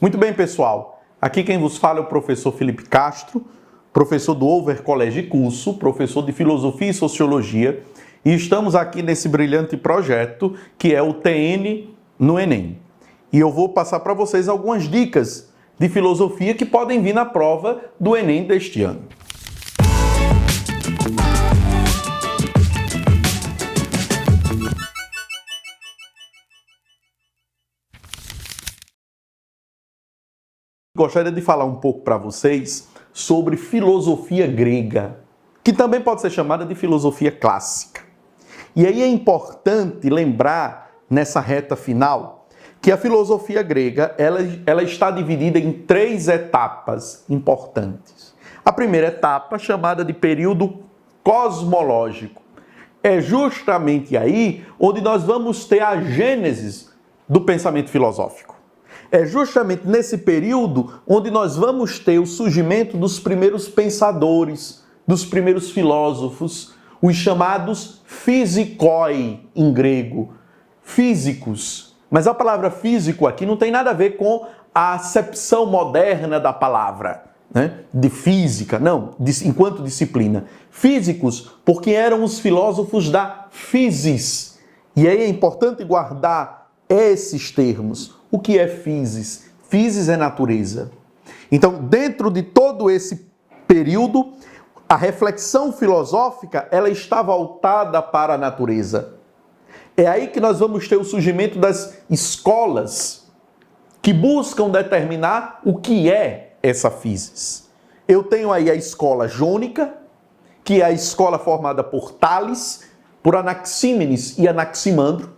Muito bem, pessoal. Aqui quem vos fala é o professor Felipe Castro, professor do Over College Curso, professor de Filosofia e Sociologia, e estamos aqui nesse brilhante projeto que é o TN no Enem. E eu vou passar para vocês algumas dicas de filosofia que podem vir na prova do Enem deste ano. Gostaria de falar um pouco para vocês sobre filosofia grega, que também pode ser chamada de filosofia clássica. E aí é importante lembrar, nessa reta final, que a filosofia grega ela está dividida em 3 etapas importantes. A primeira etapa, chamada de período cosmológico, é justamente aí onde nós vamos ter a gênese do pensamento filosófico. É justamente nesse período onde nós vamos ter o surgimento dos primeiros pensadores, dos primeiros filósofos, os chamados physikoi em grego, físicos. Mas a palavra físico aqui não tem nada a ver com a acepção moderna da palavra, né? De física, não, enquanto disciplina. Físicos, porque eram os filósofos da physis. E aí é importante guardar esses termos. O que é physis? Physis é natureza. Então, dentro de todo esse período, a reflexão filosófica ela está voltada para a natureza. É aí que nós vamos ter o surgimento das escolas que buscam determinar o que é essa physis. Eu tenho aí a escola jônica, que é a escola formada por Tales, por Anaxímenes e Anaximandro.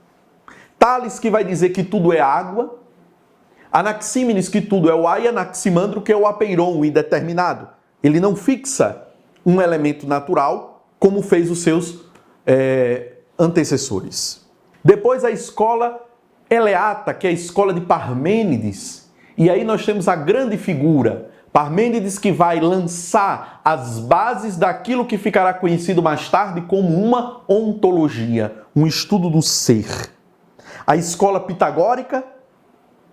Tales que vai dizer que tudo é água, Anaxímenes que tudo é o ar e Anaximandro que é o apeiron, o indeterminado. Ele não fixa um elemento natural como fez os seus antecessores. Depois a escola eleata, que é a escola de Parmênides. E aí nós temos a grande figura, Parmênides, que vai lançar as bases daquilo que ficará conhecido mais tarde como uma ontologia, um estudo do ser. A escola pitagórica,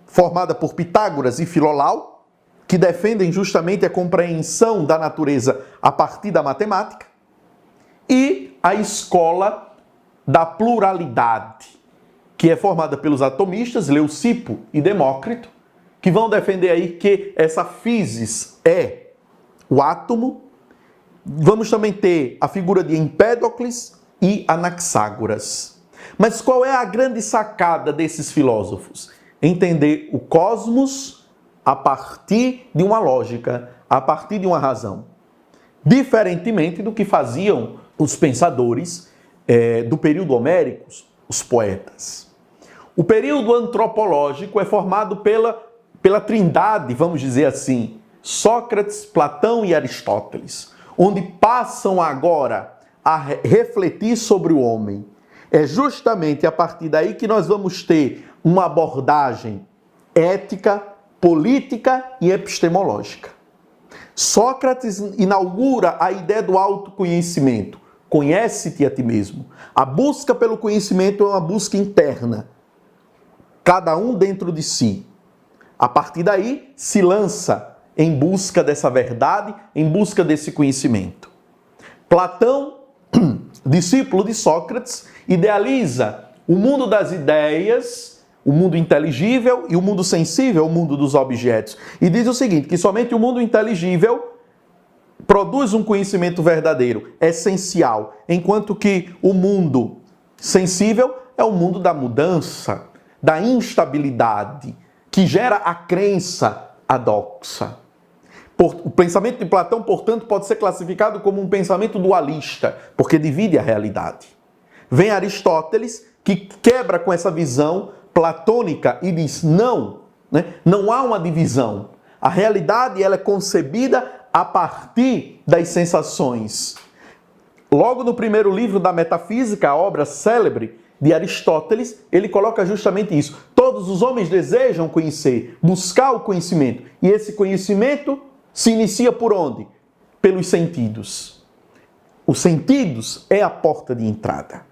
formada por Pitágoras e Filolau, que defendem justamente a compreensão da natureza a partir da matemática. E a escola da pluralidade, que é formada pelos atomistas, Leucipo e Demócrito, que vão defender aí que essa physis é o átomo. Vamos também ter a figura de Empédocles e Anaxágoras. Mas qual é a grande sacada desses filósofos? Entender o cosmos a partir de uma lógica, a partir de uma razão. Diferentemente do que faziam os pensadores do período homérico, os poetas. O período antropológico é formado pela trindade, vamos dizer assim, Sócrates, Platão e Aristóteles, onde passam agora a refletir sobre o homem. É justamente a partir daí que nós vamos ter uma abordagem ética, política e epistemológica. Sócrates inaugura a ideia do autoconhecimento. Conhece-te a ti mesmo. A busca pelo conhecimento é uma busca interna, cada um dentro de si. A partir daí, se lança em busca dessa verdade, em busca desse conhecimento. Platão, discípulo de Sócrates, idealiza o mundo das ideias, o mundo inteligível e o mundo sensível, o mundo dos objetos. E diz o seguinte, que somente o mundo inteligível produz um conhecimento verdadeiro, essencial, enquanto que o mundo sensível é o mundo da mudança, da instabilidade, que gera a crença adoxa. O pensamento de Platão, portanto, pode ser classificado como um pensamento dualista, porque divide a realidade. Vem Aristóteles, que quebra com essa visão platônica e diz, não há uma divisão. A realidade ela é concebida a partir das sensações. Logo no primeiro livro da Metafísica, a obra célebre de Aristóteles, ele coloca justamente isso. Todos os homens desejam conhecer, buscar o conhecimento. E esse conhecimento se inicia por onde? Pelos sentidos. Os sentidos é a porta de entrada.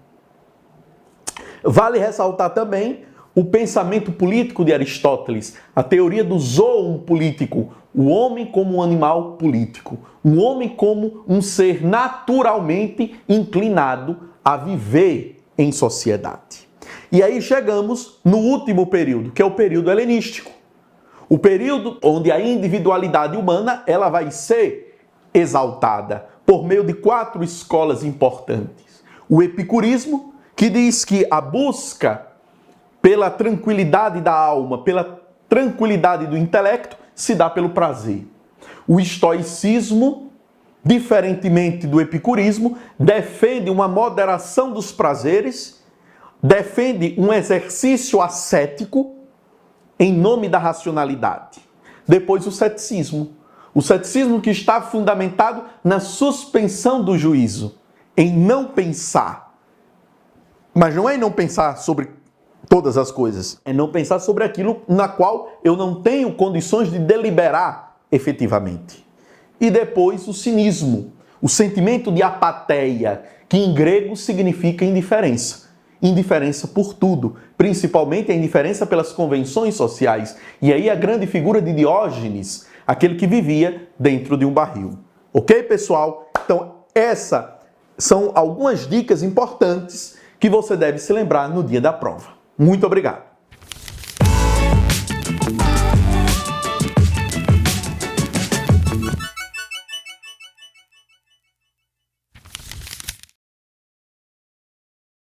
Vale ressaltar também o pensamento político de Aristóteles, a teoria do zoon político, o homem como um animal político, um homem como um ser naturalmente inclinado a viver em sociedade. E aí chegamos no último período, que é o período helenístico. O período onde a individualidade humana ela vai ser exaltada por meio de 4 escolas importantes. O epicurismo, que diz que a busca pela tranquilidade da alma, pela tranquilidade do intelecto, se dá pelo prazer. O estoicismo, diferentemente do epicurismo, defende uma moderação dos prazeres, defende um exercício ascético em nome da racionalidade. Depois o ceticismo. O ceticismo que está fundamentado na suspensão do juízo, em não pensar. Mas não é em não pensar sobre todas as coisas, é não pensar sobre aquilo na qual eu não tenho condições de deliberar efetivamente. E depois o cinismo, o sentimento de apateia, que em grego significa indiferença. Indiferença por tudo, principalmente a indiferença pelas convenções sociais. E aí a grande figura de Diógenes, aquele que vivia dentro de um barril. Ok, pessoal? Então, essas são algumas dicas importantes que você deve se lembrar no dia da prova. Muito obrigado.